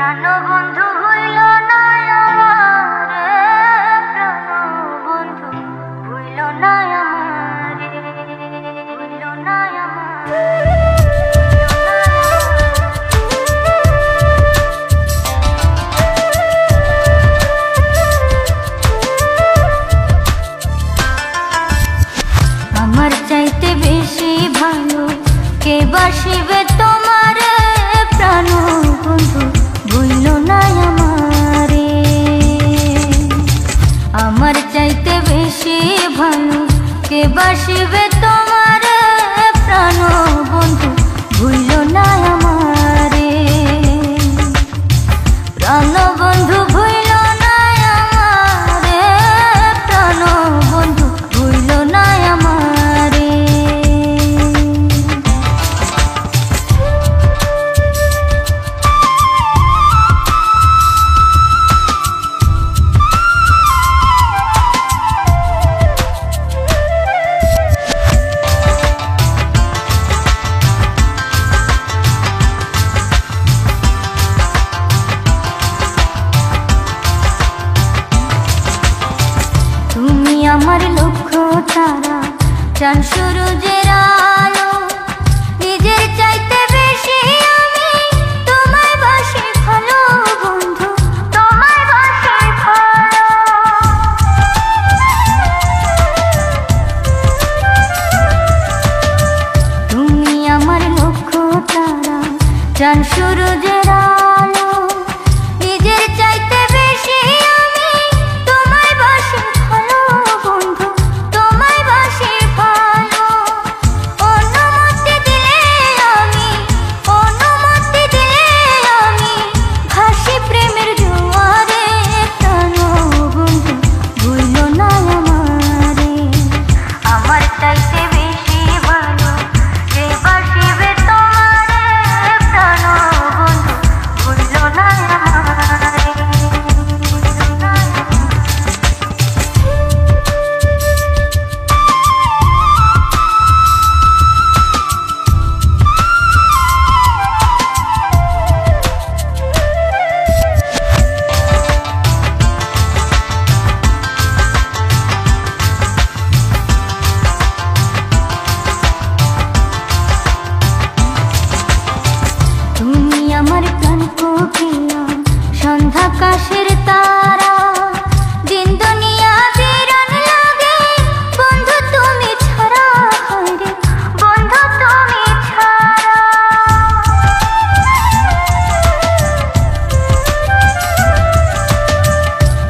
প্রাণবন্ধু হইল না আমারে, প্রাণবন্ধু হইল না আমারে, হইল না আমারে। আমার চাইতে বেশি ভালো কে বাসিবে তোমারে, প্রাণবন্ধু ভুইল না আমারে। আমার চাইতে বেশি ভালো কে বাসিবে তোমারে, প্রাণবন্ধু ভুইল না আমারে। প্রাণবন্ধু ভুইল না আমারে, প্রাণবন্ধু ভুইল না আমারে। তুমি আমার লক্ষ্য তারা, চাঁদ সূরজের আলো, নিজের চাইতে বেশি আমি তোমায় বাসি ভালো বন্ধু, তোমায় বাসি ভালো। তুমি আমার লক্ষ্য তারা, চাঁদ সূরজের আলো, নিজের চাইতে বেশি আমি তোমায় বাসি ভালো বন্ধু, তোমায় বাসি ভালো। অনুমতি দিলে আমি, অনুমতি দিলে আমি ভাসি প্রেমের জোয়ারে, প্রাণবন্ধু ভুইল না আমারে। আমার চাইতে বেশি ভালো কে বাসিবে তোমারে, প্রাণবন্ধু ভুইল না আমারে, ভুইল না আমারে। তুমি আমার প্রাণ কোকিলা, সন্ধ্যাকাশের তারা, দিন দুনিয়া বিরান লাগে বন্ধু তুমি ছাড়া, হায়রে বন্ধু তুমি ছাড়া।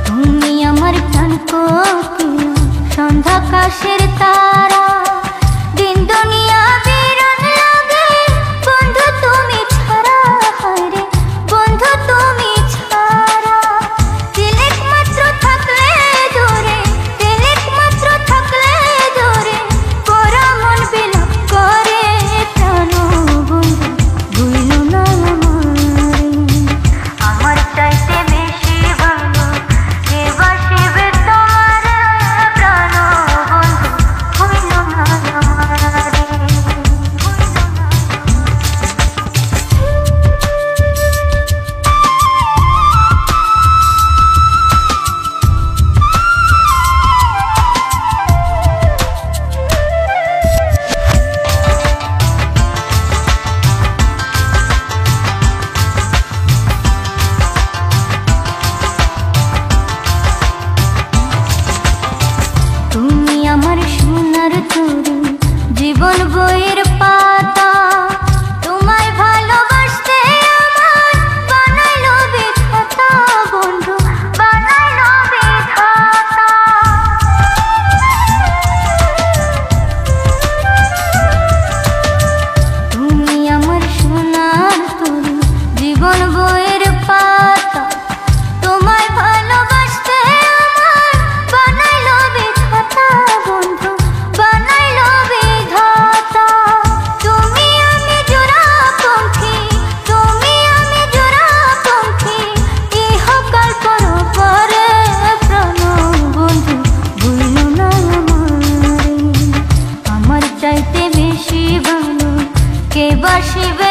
তুমি আমার প্রাণ কোকিলা, সন্ধ্যাকাশের তারা, দিন দুনিয়া বিরান লাগে বন্ধু তুমি ছাড়া, হায়রে বন্ধু তুমি ছাড়া। তিলেক মাত্র থাকলে দূরে, তিলেক মাত্র থাকলে দূরে, পোড়া মন বিলাপ করে, প্রাণবন্ধু ভুইল না আমারে। আমার চাইতে বেশি ভালো কে বাসিবে তোমারে, প্রাণবন্ধু ভুইল না আমারে, ভুইল না। তুমি আমার সোনার তরী, জীবন বইয়ের পাতা, তোমায় ভালোবাসতে আমার বানাইলো বিধাতা বন্ধু, বানাইলো বিধাতা। তুমি আমার সোনার তরী, জীবন বইয়ের পাতা, তোমায় ভালোবাসতে আমার বানাইলো বিধাতা বন্ধু, বানাইলো বিধাতা। তুমি আমি জোড়া পঙ্খী, তুমি আমি জোড়া পঙ্খী, ইহকাল পরপরে, প্রাণবন্ধু ভুইল না আমারে। আমার চাইতে বেশি ভালো কে বাসিবে